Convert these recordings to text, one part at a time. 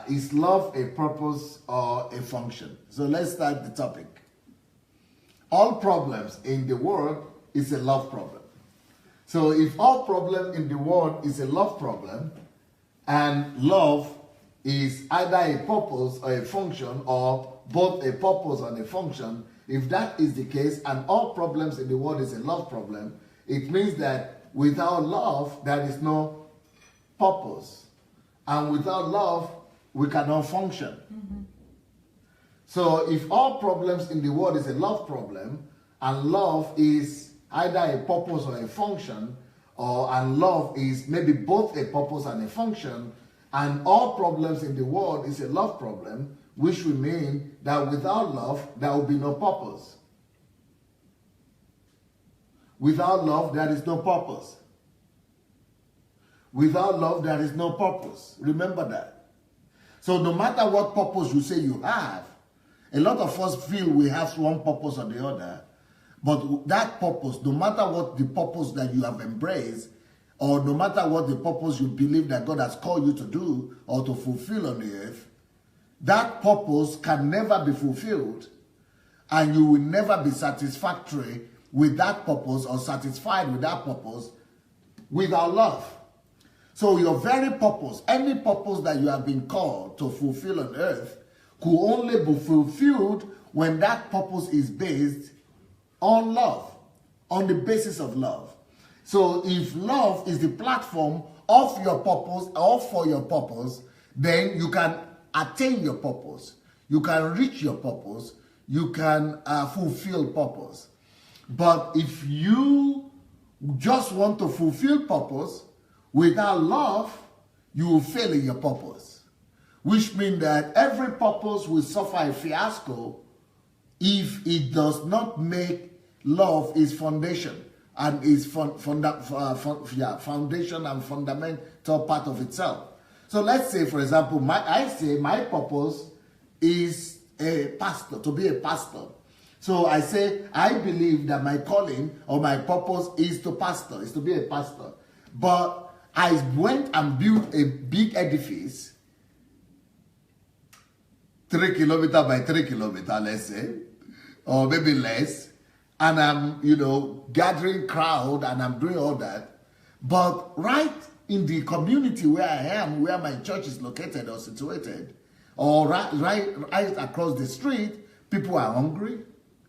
Is love a purpose or a function? So let's start the topic. All problems in the world is a love problem. So if all problem in the world is a love problem, and love is either a purpose or a function, or both a purpose and a function, if that is the case, and all problems in the world is a love problem, it means that without love, there is no purpose. And without love, we cannot function. Mm-hmm. So if all problems in the world is a love problem, and love is either a purpose or a function, and love is maybe both a purpose and a function, and all problems in the world is a love problem, which will mean that without love, there will be no purpose. Without love, there is no purpose. Without love, there is no purpose. Remember that. So no matter what purpose you say you have, a lot of us feel we have one purpose or the other, but that purpose, no matter what the purpose that you have embraced, or no matter what the purpose you believe that God has called you to do or to fulfill on the earth, that purpose can never be fulfilled, and you will never be satisfactory with that purpose or satisfied with that purpose without love. So your very purpose, any purpose that you have been called to fulfill on earth, could only be fulfilled when that purpose is based on love, on the basis of love. So if love is the platform of your purpose or for your purpose, then you can attain your purpose, you can reach your purpose, you can fulfill purpose. But if you just want to fulfill purpose without love, you will fail in your purpose. Which means that every purpose will suffer a fiasco if it does not make love its foundation and its foundation and fundamental part of itself. So let's say, for example, I say my purpose is a pastor, to be a pastor. So I say, I believe that my calling or my purpose is to pastor, is to be a pastor. But I went and built a big edifice, 3 kilometers by 3 kilometers, let's say, or maybe less, and I'm, gathering crowd and I'm doing all that. But right in the community where I am, where my church is located or situated, or right across the street, people are hungry,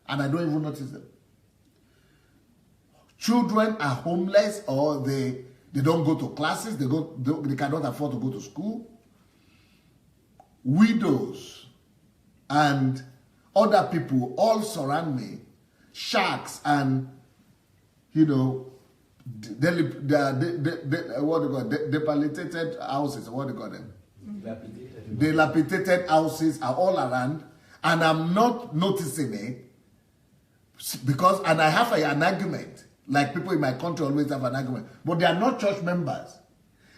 and I don't even notice them. Children are homeless, or they don't go to classes, they cannot afford to go to school. Widows and other people all surround me. Sharks and, dilapidated houses, what do you call them? Dilapidated houses are all around, and I'm not noticing it because, and I have an argument, like people in my country always have an argument, but they are not church members.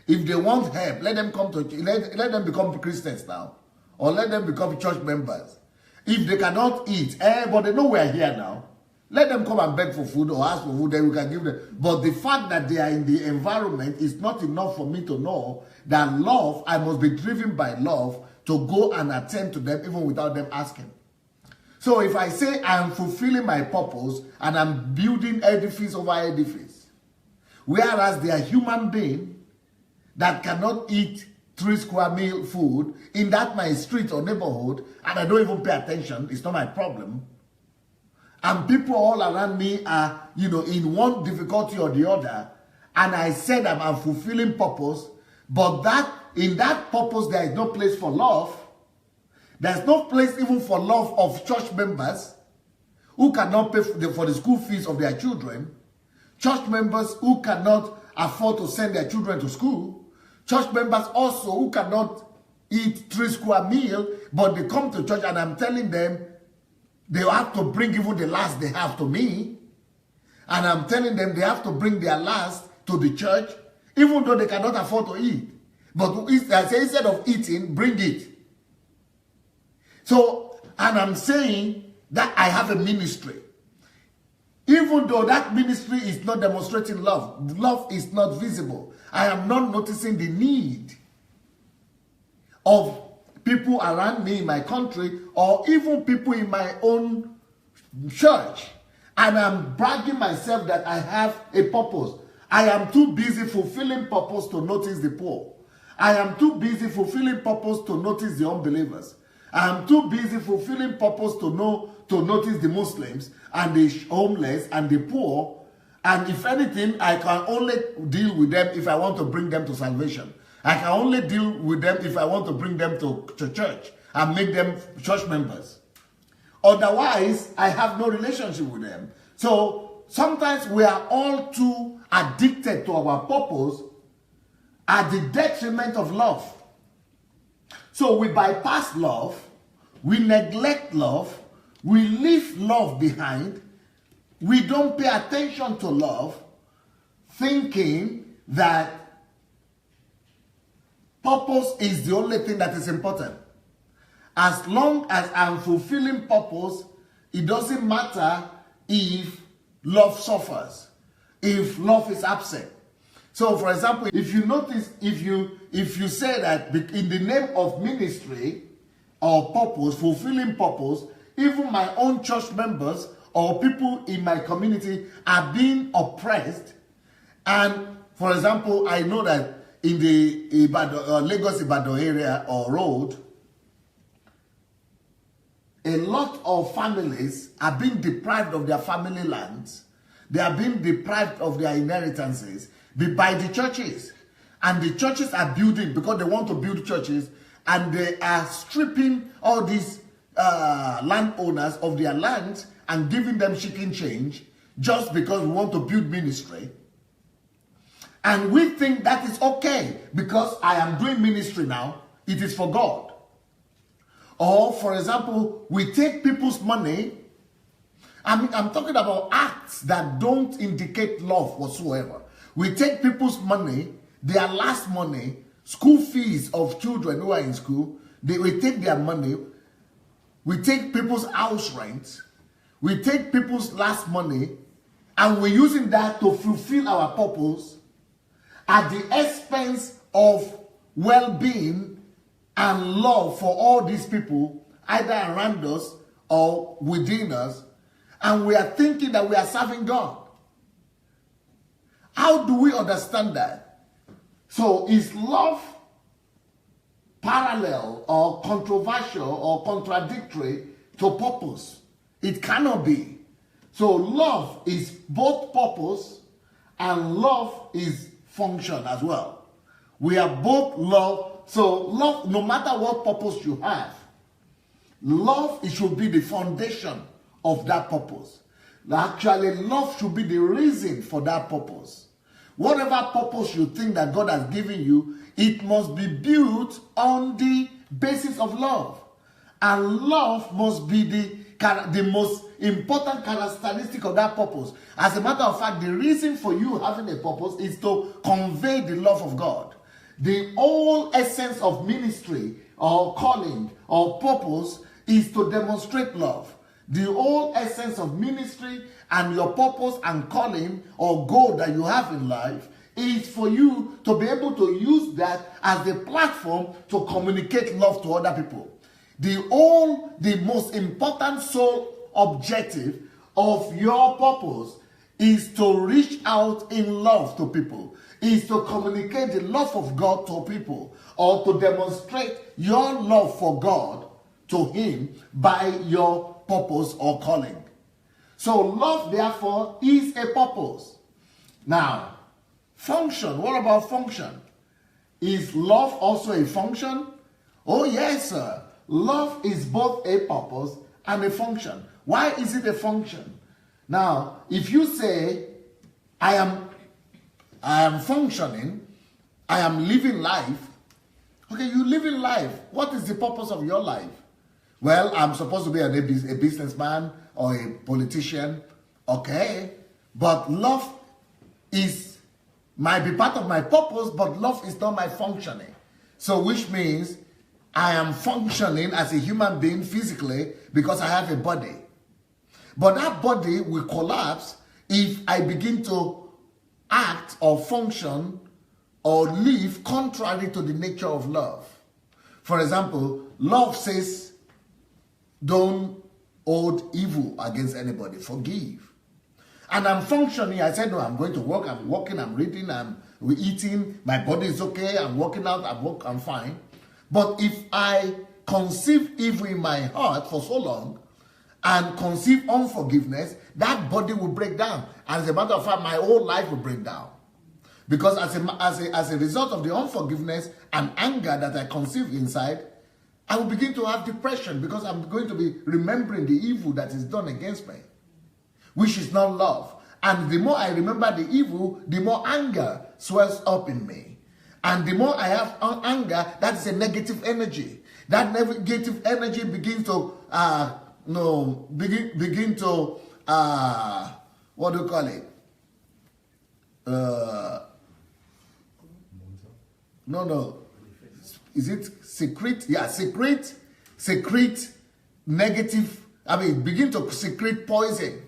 If they want help, let them come to let them become Christians now, or let them become church members. If they cannot eat, but they know we are here now, let them come and beg for food or ask for food, then we can give them. But the fact that they are in the environment is not enough for me to know that love, I must be driven by love to go and attend to them even without them asking. So if I say I'm fulfilling my purpose and I'm building edifice over edifice, whereas they are human beings that cannot eat 3 square meal food in that my street or neighborhood, and I don't even pay attention, it's not my problem. And people all around me are, in one difficulty or the other, and I said I'm fulfilling purpose, but in that purpose there is no place for love. There's no place even for love of church members who cannot pay for the school fees of their children, church members who cannot afford to send their children to school, church members also who cannot eat 3 square meal, but they come to church and I'm telling them they have to bring even the last they have to me, and I'm telling them they have to bring their last to the church, even though they cannot afford to eat. But I say instead of eating, bring it. So, and I'm saying that I have a ministry. Even though that ministry is not demonstrating love, love is not visible. I am not noticing the need of people around me in my country, or even people in my own church, and I'm bragging myself that I have a purpose. I am too busy fulfilling purpose to notice the poor. I am too busy fulfilling purpose to notice the unbelievers. I am too busy fulfilling purpose to notice the Muslims and the homeless and the poor. And if anything, I can only deal with them if I want to bring them to salvation. I can only deal with them if I want to bring them to church and make them church members. Otherwise, I have no relationship with them. So sometimes we are all too addicted to our purpose at the detriment of love. So we bypass love, we neglect love, we leave love behind, we don't pay attention to love, thinking that purpose is the only thing that is important. As long as I'm fulfilling purpose, it doesn't matter if love suffers, if love is absent. So, for example, if you notice, if you say that in the name of ministry or purpose, fulfilling purpose, even my own church members or people in my community are being oppressed. And, for example, I know that in the Lagos-Ibadan area or road, a lot of families are being deprived of their family lands. They are being deprived of their inheritances by the churches. And the churches are building because they want to build churches, and they are stripping all these landowners of their lands and giving them chicken change just because we want to build ministry. And we think that is okay because I am doing ministry now. It is for God. Or, for example, we take people's money. I'm talking about acts that don't indicate love whatsoever. We take people's money, their last money, school fees of children who are in school. We take their money. We take people's house rent. We take people's last money, and we're using that to fulfill our purpose at the expense of well-being and love for all these people, either around us or within us, and we are thinking that we are serving God. How do we understand that? So is love parallel or controversial or contradictory to purpose? It cannot be. So love is both purpose and love is function as well. We are both love. So love, no matter what purpose you have, love, it should be the foundation of that purpose. Actually, love should be the reason for that purpose. Whatever purpose you think that God has given you, it must be built on the basis of love. And love must be the most important characteristic of that purpose. As a matter of fact, the reason for you having a purpose is to convey the love of God. The whole essence of ministry or calling or purpose is to demonstrate love. The whole essence of ministry and your purpose and calling or goal that you have in life is for you to be able to use that as the platform to communicate love to other people. The most important sole objective of your purpose is to reach out in love to people, is to communicate the love of God to people, or to demonstrate your love for God to Him by your purpose or calling. So love, therefore, is a purpose. Now, function. What about function? Is love also a function? Oh, yes, sir. Love is both a purpose and a function. Why is it a function? Now, if you say, I am functioning, I am living life. Okay, you live in life. What is the purpose of your life? Well, I'm supposed to be a businessman or a politician. Okay, but love might be part of my purpose, but love is not my functioning. So which means I am functioning as a human being physically because I have a body. But that body will collapse if I begin to act or function or live contrary to the nature of love. For example, love says, don't hold evil against anybody, forgive. And I'm functioning. I said, no, I'm going to work, I'm walking, I'm reading, we're eating, my body is okay, I'm working out, I'm fine. But if I conceive evil in my heart for so long and conceive unforgiveness, that body will break down. And as a matter of fact, my whole life will break down. Because as a result of the unforgiveness and anger that I conceive inside, I will begin to have depression because I'm going to be remembering the evil that is done against me, which is not love. And the more I remember the evil, the more anger swells up in me. And the more I have anger, that is a negative energy. That negative energy begins to, what do you call it? Is it secrete? Yeah, secrete negative, begin to secrete poison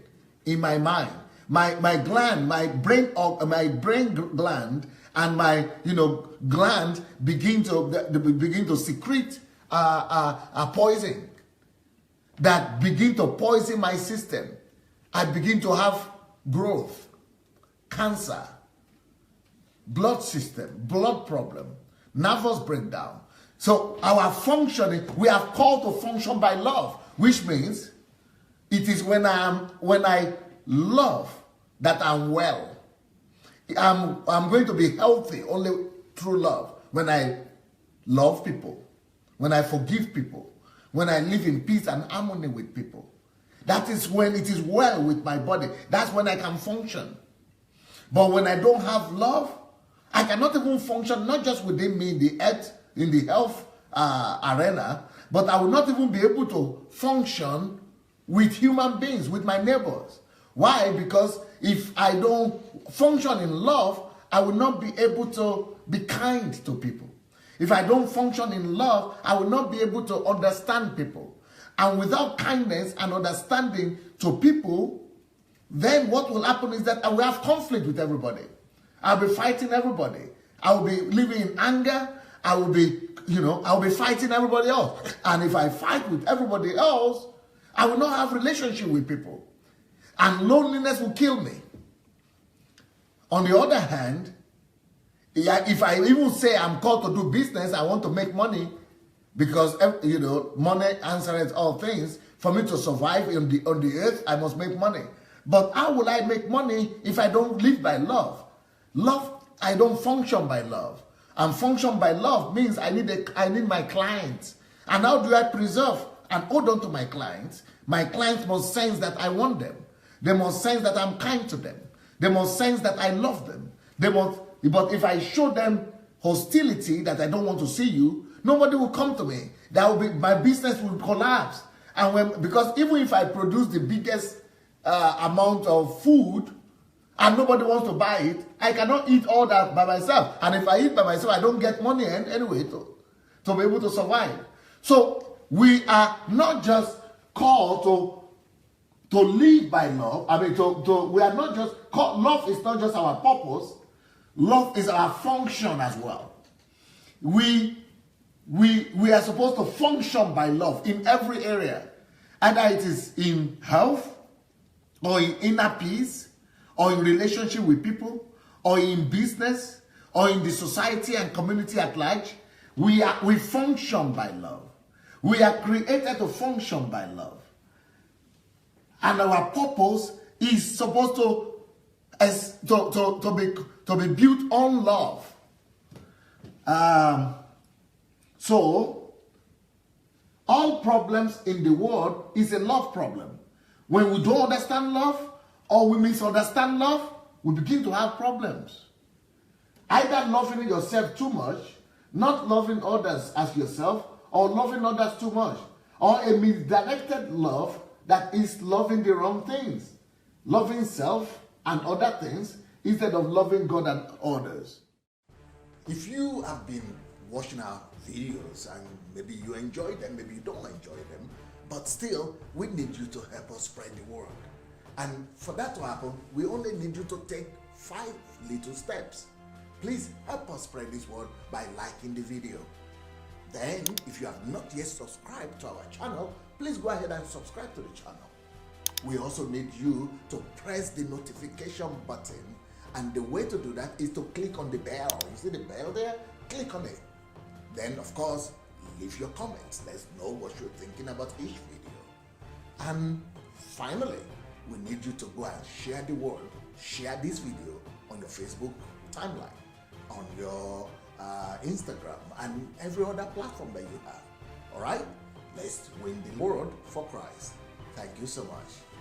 in my mind. My gland, my brain gland and my gland begin to secrete a poison that begin to poison my system. I begin to have growth, cancer, blood system, blood problem, nervous breakdown. So our functioning, we are called to function by love, which means it is when I love that I'm well. I'm going to be healthy only through love. When I love people, when I forgive people, when I live in peace and harmony with people. That is when it is well with my body. That's when I can function. But when I don't have love, I cannot even function, not just within me, in the health arena, but I will not even be able to function with human beings, with my neighbors. Why? Because if I don't function in love, I will not be able to be kind to people. If I don't function in love, I will not be able to understand people. And without kindness and understanding to people, then what will happen is that I will have conflict with everybody. I'll be fighting everybody. I will be living in anger. I will be fighting everybody else. And if I fight with everybody else, I will not have relationship with people. And loneliness will kill me. On the other hand, if I even say I'm called to do business, I want to make money, because money answers all things. For me to survive on the earth, I must make money. But how will I make money if I don't live by love? Love, I don't function by love. And function by love means I need my clients. And how do I preserve and hold on to my clients? My clients must sense that I want them. They must sense that I'm kind to them. They must sense that I love them. But if I show them hostility, that I don't want to see you, nobody will come to me. My business will collapse. And because even if I produce the biggest amount of food and nobody wants to buy it, I cannot eat all that by myself. And if I eat by myself, I don't get money anyway to be able to survive. So we are not just called to live by love. We are not just called, love is not just our purpose. Love is our function as well. We are supposed to function by love in every area. Either it is in health, or in inner peace, or in relationship with people, or in business, or in the society and community at large. We function by love. We are created to function by love. And our purpose is supposed to be built on love. So, all problems in the world is a love problem. When we don't understand love, or we misunderstand love, we begin to have problems. Either loving yourself too much, not loving others as yourself, or loving others too much, or a misdirected love that is loving the wrong things, loving self and other things instead of loving God and others. If you have been watching our videos and maybe you enjoy them, maybe you don't enjoy them, but still we need you to help us spread the word. And for that to happen, we only need you to take 5 little steps. Please help us spread this word by liking the video. Then, if you have not yet subscribed to our channel, please go ahead and subscribe to the channel. We also need you to press the notification button, and the way to do that is to click on the bell. You see the bell there? Click on it. Then, of course, leave your comments. Let's know what you're thinking about each video. And finally, we need you to go and share the word. Share this video on your Facebook timeline, on your Instagram, and every other platform that you have. All right? Let's win the world for Christ. Thank you so much.